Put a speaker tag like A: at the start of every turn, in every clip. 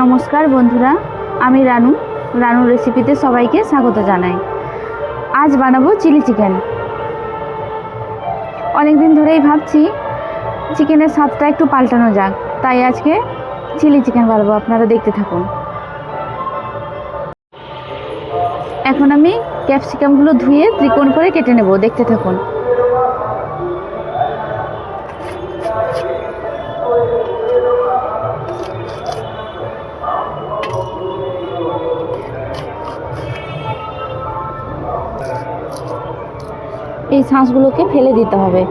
A: নমস্কার বন্ধুরা, আমি রানুর রেসিপিতে সবাইকে স্বাগত জানাই। আজ বানাবো চিলি চিকেন। অনেক দিন ধরেই ভাবছি চিকেনের স্বাদটা একটু পাল্টানো যাক, তাই আজকে চিলি চিকেন বানাবো। আপনারা দেখতে থাকুন। এখন আমি ক্যাপসিকামগুলো ধুয়ে ত্রিকোণ করে কেটে নেব, দেখতে থাকুন। এই শাঁসগুলোকে ফেলে দিতে হবে।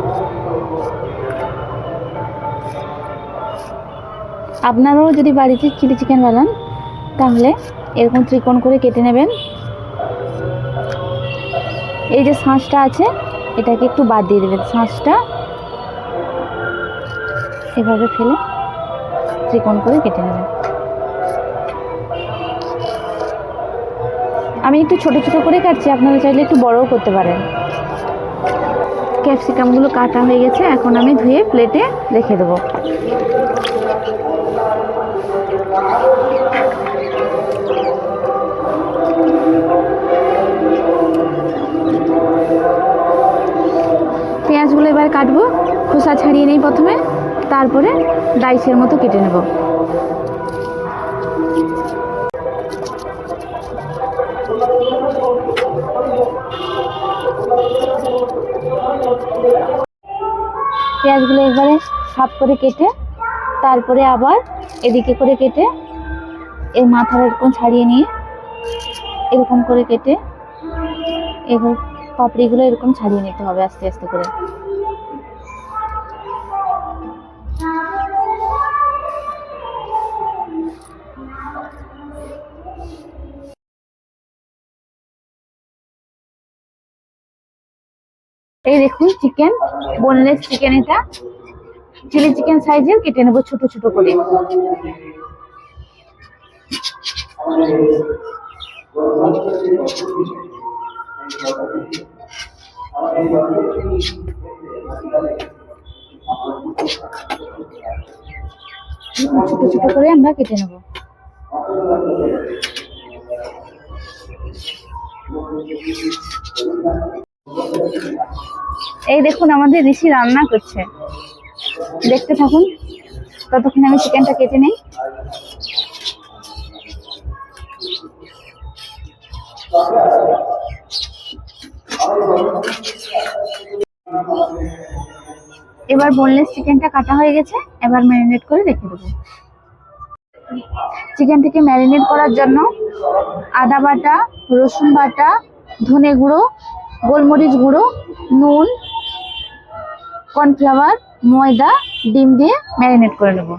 A: আপনারাও যদি বাড়িতে চিলি চিকেন বানান তাহলে এরকম ত্রিকোণ করে কেটে নেবেন। এই যে শাঁসটা আছে এটাকে একটু বাদ দিয়ে দেবেন। শাঁসটা এভাবে ফেলে ত্রিকোণ করে কেটে নেবেন। আমি একটু ছোট ছোট করে কাটছি, আপনারা চাইলে একটু বড়ও করতে পারেন। ক্যাপসিকামগুলো কাটা হয়ে গেছে, এখন আমি ধুয়ে প্লেটে রেখে দেবো। পেঁয়াজগুলো এবার কাটবো। খোসা ছাড়িয়ে নিই প্রথমে, তারপরে ডাইসের মতো কেটে নেব। পেঁয়াজগুলো একবারে হাফ করে কেটে তারপরে আবার এদিকে করে কেটে এর মাথার এরকম ছাড়িয়ে নিয়ে এরকম করে কেটে এবার পাপড়িগুলো এরকম ছাড়িয়ে নিতে হবে আস্তে আস্তে করে। এই দেখুন চিকেন, বোনলেস চিকেন। এটা চিলি চিকেন সাইজের কেটে নেব ছোট ছোট করে। ছোট ছোট করে আমরা কেটে নেব। এই দেখুন আমাদের ঋষি রান্না করছে, দেখতে থাকুন। ততক্ষণ আমি চিকেনটা কেটে নেই। এবার বোনলেস চিকেনটা কাটা হয়ে গেছে, এবার ম্যারিনেট করে রেখে দেবো। চিকেনটাকে ম্যারিনেট করার জন্য আদা বাটা, রসুন বাটা, ধনে গুঁড়ো, গোলমরিচ গুঁড়ো, নুন, কর্নফ্লাওয়ার, ময়দা, ডিম দিয়ে ম্যারিনেট করে নেব।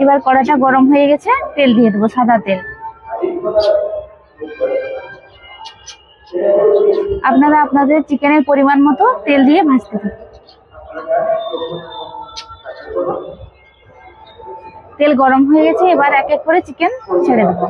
A: এবার কড়াটা গরম হয়ে গেছে, তেল দিয়ে দেবো, সাদা তেল। আপনারা আপনাদের চিকেনের পরিমাণ মতো তেল দিয়ে ভাজতে থাকুন। তেল গরম হয়ে গেছে, এবার এক এক করে চিকেন ছেড়ে দেবো।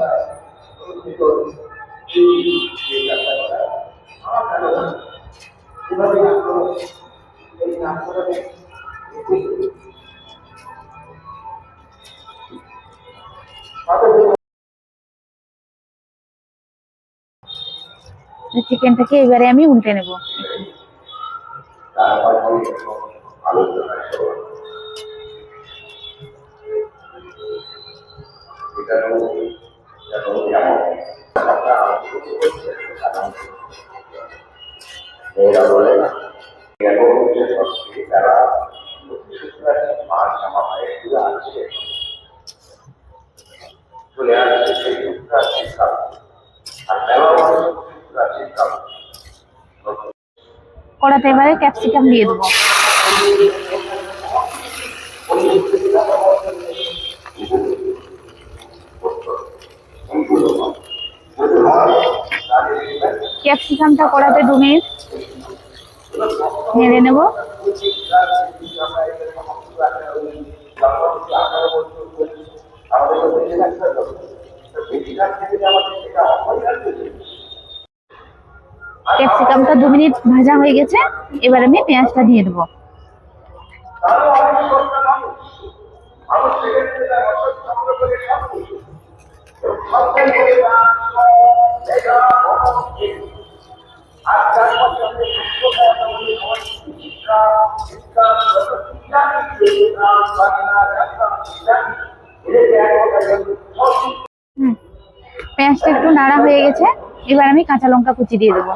A: চিকেনটাকে এবারে আমি উল্টে নেব। কড়াতে এবারে ক্যাপসিকাম দিয়ে দেবো। ক্যাপসিকামটা কড়াতে 2 মিনিট নেড়ে নেব। ক্যাপসিকামটা 2 মিনিট ভাজা হয়ে গেছে, এবার আমি পেঁয়াজটা দিয়ে দেবো। পেঁয়াজটা একটু নাড়া হয়ে গেছে, এবার আমি কাঁচা লঙ্কা কুচি দিয়ে দেবো।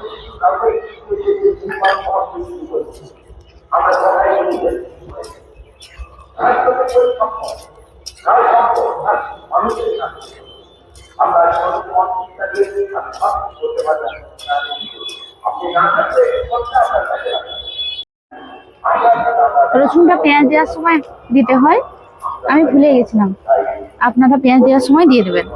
A: রসুনটা পেঁয়াজ দেওয়ার সময় দিতে হয়, আমি ভুলে গেছিলাম, আপনারা পেঁয়াজ দেওয়ার সময় দিয়ে দেবেন।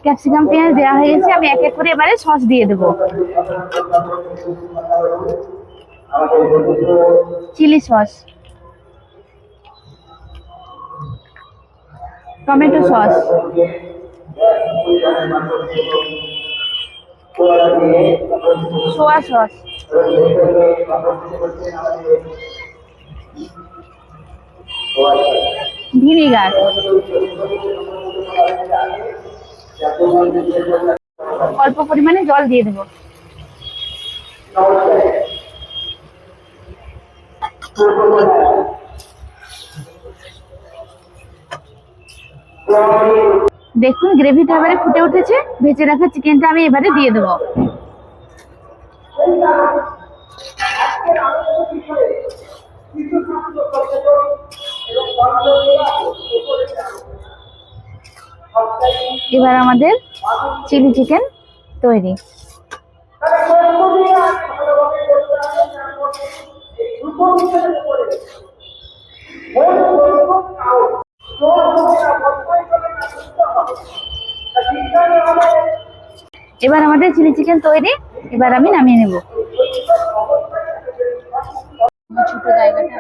A: ক্যাপসিকাম পেঁয়াজ দেওয়া হয়ে গেছে, আমি এক এক করে এবারে সস দিয়ে দেবো। Chilli sauce, tomato sauce, soya sauce, vinegar, অল্প পরিমাণে জল দিয়ে দেবো। দেখুন গ্রেভিটা এবারে ফুটে উঠেছে, ভেজে রাখা চিকেনটা আমি এবারে দিয়ে দেবো। এবার আমাদের চিলি চিকেন তৈরি। এবার আমাদের চিলি চিকেন তৈরি, এবার আমি নামিয়ে নেব। ছোট জায়গাটা